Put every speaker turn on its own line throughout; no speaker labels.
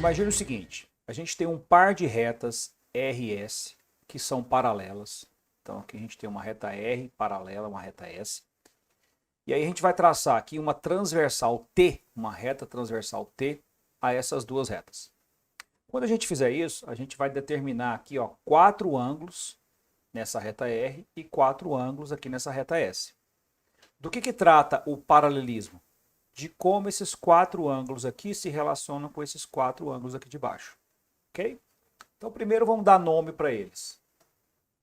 Imagina o seguinte, a gente tem um par de retas RS que são paralelas. Então aqui a gente tem uma reta R paralela, uma reta S. E aí a gente vai traçar aqui uma transversal T, uma reta transversal T a essas duas retas. Quando a gente fizer isso, a gente vai determinar aqui, ó, 4 ângulos nessa reta R e 4 ângulos aqui nessa reta S. Do que trata o paralelismo? De como esses 4 ângulos aqui se relacionam com esses 4 ângulos aqui de baixo. Ok? Então primeiro vamos dar nome para eles.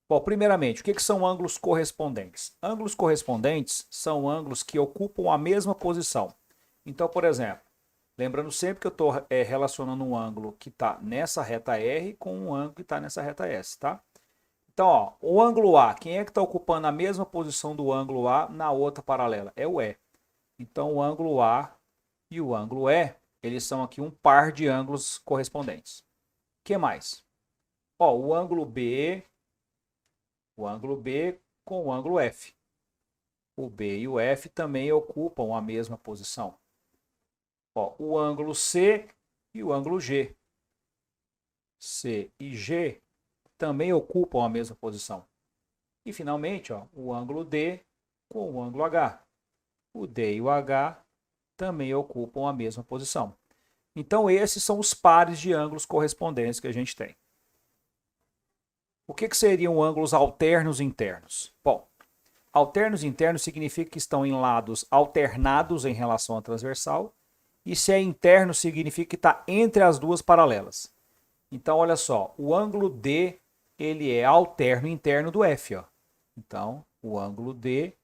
Bom, primeiramente, o que são ângulos correspondentes? Ângulos correspondentes são ângulos que ocupam a mesma posição. Então, por exemplo, lembrando sempre que eu estou relacionando um ângulo que está nessa reta R com um ângulo que está nessa reta S, tá? Então, ó, o ângulo A, quem é que está ocupando a mesma posição do ângulo A na outra paralela? É o E. Então, o ângulo A e o ângulo E, eles são aqui um par de ângulos correspondentes. O que mais? Ó, o ângulo B com o ângulo F. O B e o F também ocupam a mesma posição. Ó, o ângulo C e o ângulo G. C e G também ocupam a mesma posição. E finalmente, ó, o ângulo D com o ângulo H. O D e o H também ocupam a mesma posição. Então esses são os pares de ângulos correspondentes que a gente tem. O que seriam ângulos alternos internos? Bom, alternos internos significa que estão em lados alternados em relação à transversal, e se é interno significa que está entre as duas paralelas. Então, olha só, o ângulo D ele é alterno interno do F. Ó. Então, o ângulo D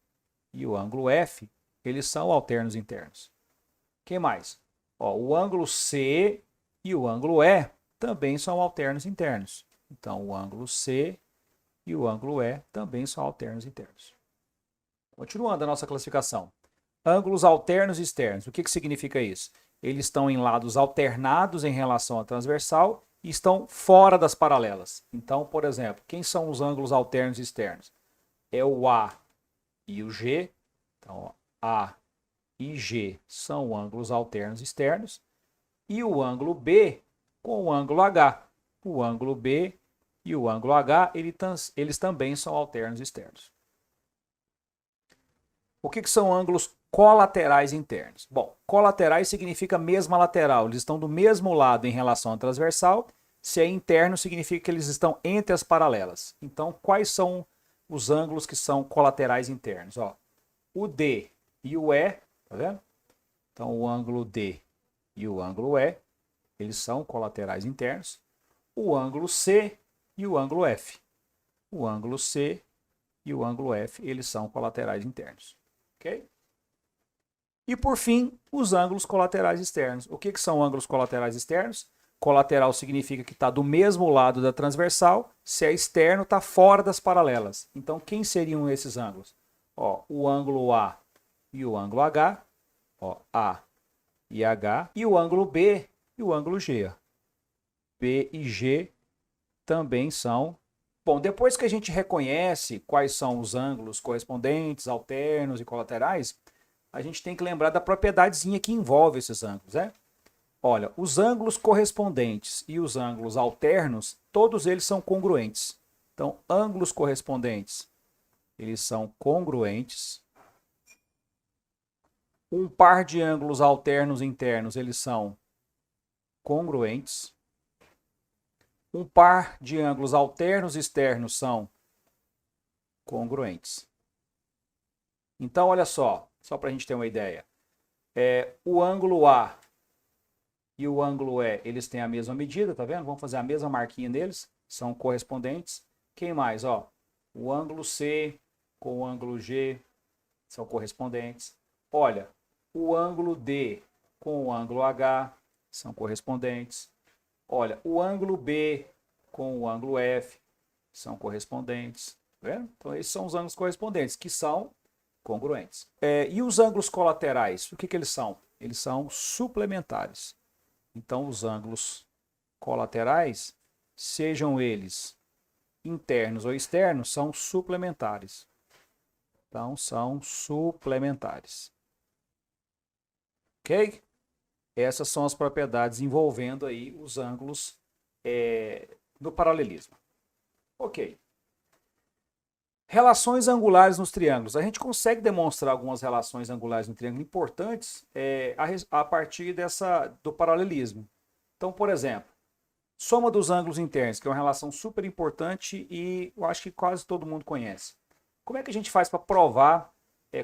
e o ângulo F, eles são alternos internos. Quem mais? Ó, o ângulo C e o ângulo E também são alternos internos. Então, o ângulo C e o ângulo E também são alternos internos. Continuando a nossa classificação. Ângulos alternos externos. O que significa isso? Eles estão em lados alternados em relação à transversal e estão fora das paralelas. Então, por exemplo, quem são os ângulos alternos externos? É o A e o G. Então, A e G são ângulos alternos externos. E o ângulo B com o ângulo H. O ângulo B e o ângulo H, eles também são alternos externos. O que são ângulos colaterais internos? Bom, colaterais significa mesma lateral, eles estão do mesmo lado em relação à transversal. Se é interno, significa que eles estão entre as paralelas. Então, quais são os ângulos que são colaterais internos? Ó, o D e o E, tá vendo? Então, o ângulo D e o ângulo E, eles são colaterais internos. O ângulo C e o ângulo F. O ângulo C e o ângulo F, eles são colaterais internos. Ok? E por fim, os ângulos colaterais externos. O que são ângulos colaterais externos? Colateral significa que está do mesmo lado da transversal. Se é externo, está fora das paralelas. Então, quem seriam esses ângulos? Ó, o ângulo A e o ângulo H. Ó, A e H. E o ângulo B e o ângulo G. B e G também são. Bom, depois que a gente reconhece quais são os ângulos correspondentes, alternos e colaterais, a gente tem que lembrar da propriedadezinha que envolve esses ângulos, né? Olha, os ângulos correspondentes e os ângulos alternos, todos eles são congruentes. Então, ângulos correspondentes, eles são congruentes. Um par de ângulos alternos internos, eles são congruentes. Um par de ângulos alternos externos são congruentes. Então, olha só para a gente ter uma ideia. O ângulo A e o ângulo E, eles têm a mesma medida, tá vendo? Vamos fazer a mesma marquinha neles, são correspondentes. Quem mais? Ó, o ângulo C com o ângulo G são correspondentes. Olha, o ângulo D com o ângulo H são correspondentes. Olha, o ângulo B com o ângulo F são correspondentes. Tá vendo? Então, esses são os ângulos correspondentes, que são congruentes. E os ângulos colaterais, o que eles são? Eles são suplementares. Então, os ângulos colaterais, sejam eles internos ou externos, são suplementares. Então, são suplementares. Ok? Essas são as propriedades envolvendo aí os ângulos no paralelismo. Ok. Relações angulares nos triângulos. A gente consegue demonstrar algumas relações angulares no triângulo importantes a partir do paralelismo. Então, por exemplo, soma dos ângulos internos, que é uma relação super importante e eu acho que quase todo mundo conhece. Como é que a gente faz para provar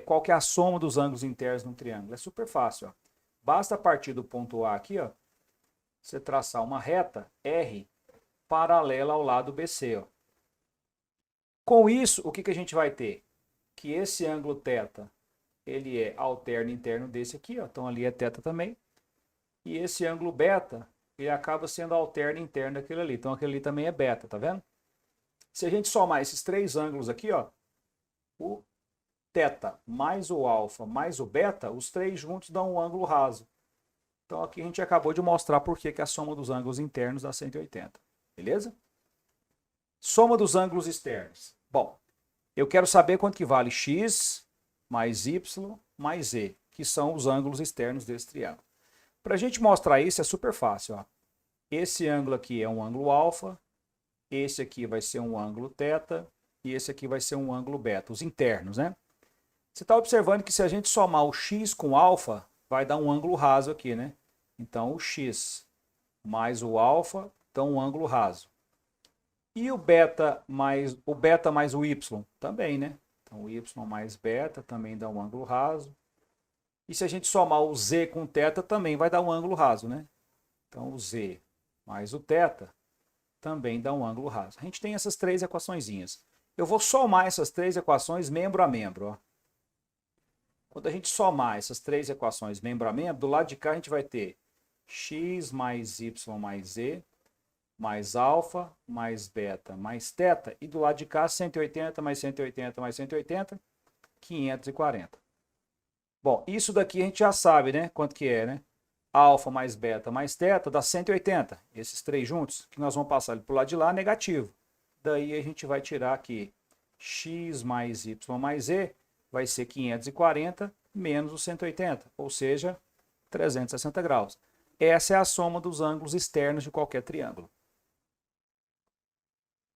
qual que é a soma dos ângulos internos num triângulo? É super fácil. Ó. Basta partir do ponto A aqui, ó, você traçar uma reta R paralela ao lado BC. Ó. Com isso, o que a gente vai ter? Que esse ângulo θ, ele é alterno interno desse aqui, ó, então ali é θ também. E esse ângulo beta, ele acaba sendo alterno interno daquele ali, então aquele ali também é beta, tá vendo? Se a gente somar esses três ângulos aqui, ó, o θ mais o alfa mais o beta, os três juntos dão um ângulo raso. Então aqui a gente acabou de mostrar por que a soma dos ângulos internos dá 180, beleza? Soma dos ângulos externos. Bom, eu quero saber quanto que vale x mais y mais z, que são os ângulos externos desse triângulo. Para a gente mostrar isso é super fácil. Ó. Esse ângulo aqui é um ângulo alfa, esse aqui vai ser um ângulo θ e esse aqui vai ser um ângulo beta, os internos, né? Você está observando que se a gente somar o x com alfa, vai dar um ângulo raso aqui, né? Então o x mais o alfa dá um ângulo raso. E o beta mais o y também, né? Então o y mais beta também dá um ângulo raso. E se a gente somar o z com θ, também vai dar um ângulo raso, né? Então o z mais o θ também dá um ângulo raso. A gente tem essas três equaçõezinhas. Eu vou somar essas três equações membro a membro. Ó. Quando a gente somar essas três equações membro a membro, do lado de cá a gente vai ter x mais y mais z mais alfa, mais beta, mais θ, e do lado de cá 180 mais 180 mais 180, 540. Bom, isso daqui a gente já sabe, né? Quanto que é, né? Alfa mais beta mais θ dá 180. Esses três juntos, que nós vamos passar para o lado de lá, negativo. Daí a gente vai tirar aqui x mais y mais z, vai ser 540 menos os 180, ou seja, 360 graus. Essa é a soma dos ângulos externos de qualquer triângulo.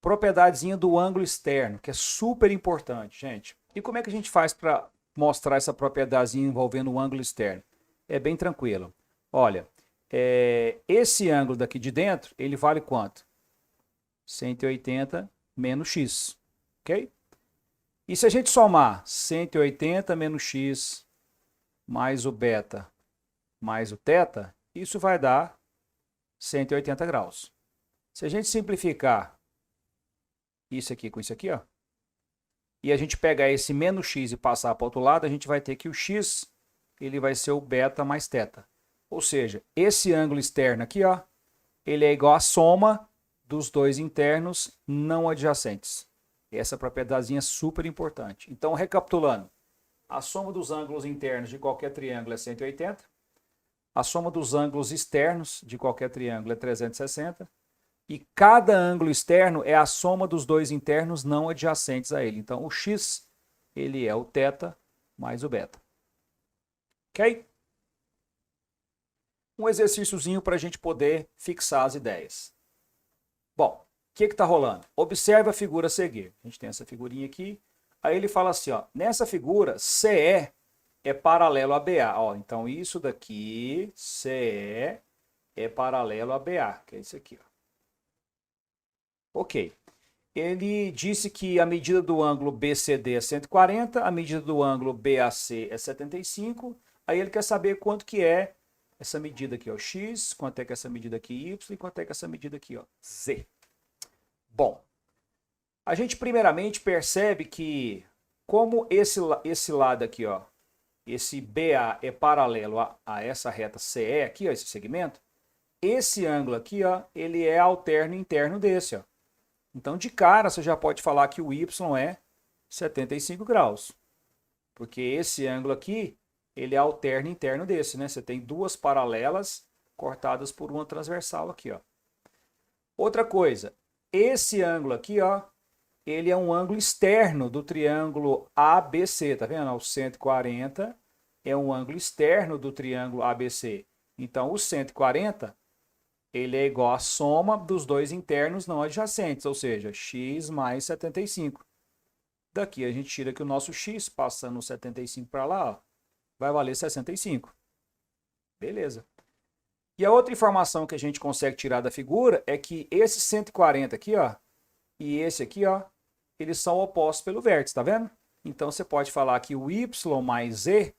Propriedadezinha do ângulo externo, que é super importante, gente. E como é que a gente faz para mostrar essa propriedadezinha envolvendo o ângulo externo? É bem tranquilo. Olha, esse ângulo daqui de dentro, ele vale quanto? 180 menos x, ok? E se a gente somar 180 menos x mais o beta mais o θ, isso vai dar 180 graus. Se a gente simplificar isso aqui com isso aqui, ó, e a gente pegar esse menos x e passar para o outro lado, a gente vai ter que o x ele vai ser o beta mais θ. Ou seja, esse ângulo externo aqui, ó, ele é igual à soma dos dois internos não adjacentes. Essa propriedadezinha é super importante. Então, recapitulando, a soma dos ângulos internos de qualquer triângulo é 180, a soma dos ângulos externos de qualquer triângulo é 360, e cada ângulo externo é a soma dos dois internos não adjacentes a ele. Então, o x ele é o θ mais o beta. Ok? Um exercíciozinho para a gente poder fixar as ideias. Bom, o que está rolando? Observe a figura a seguir. A gente tem essa figurinha aqui. Aí ele fala assim, ó, nessa figura, CE é paralelo a BA. Ó, então, isso daqui, CE é paralelo a BA, que é isso aqui. Ó. Ok. Ele disse que a medida do ângulo BCD é 140, a medida do ângulo BAC é 75. Aí ele quer saber quanto que é essa medida aqui, ó, x, quanto é que é essa medida aqui, y, e quanto é que é essa medida aqui, ó, z. Bom, a gente primeiramente percebe que como esse lado aqui, ó, esse BA é paralelo a essa reta CE aqui, ó, esse segmento, esse ângulo aqui, ó, ele é alterno interno desse, ó. Então, de cara, você já pode falar que o y é 75 graus. Porque esse ângulo aqui, ele é alterno interno desse, né? Você tem duas paralelas cortadas por uma transversal aqui, ó. Outra coisa, esse ângulo aqui, ó, ele é um ângulo externo do triângulo ABC, tá vendo? O 140 é um ângulo externo do triângulo ABC. Então, o 140, ele é igual à soma dos dois internos não adjacentes, ou seja, x mais 75. Daqui a gente tira que o nosso x, passando o 75 para lá, ó, vai valer 65. Beleza. E a outra informação que a gente consegue tirar da figura é que esse 140 aqui, ó, e esse aqui, ó, eles são opostos pelo vértice, tá vendo? Então, você pode falar que o y mais z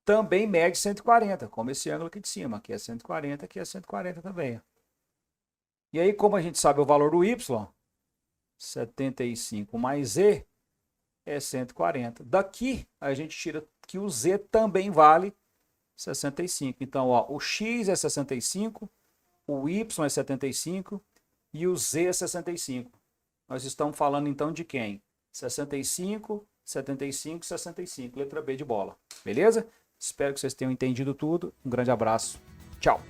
também mede 140, como esse ângulo aqui de cima. Aqui é 140, aqui é 140 também. E aí, como a gente sabe o valor do y, 75 mais z é 140. Daqui, a gente tira que o z também vale 65. Então, ó, o x é 65, o y é 75 e o z é 65. Nós estamos falando, então, de quem? 65, 75, 65. Letra B de bola. Beleza? Espero que vocês tenham entendido tudo. Um grande abraço. Tchau.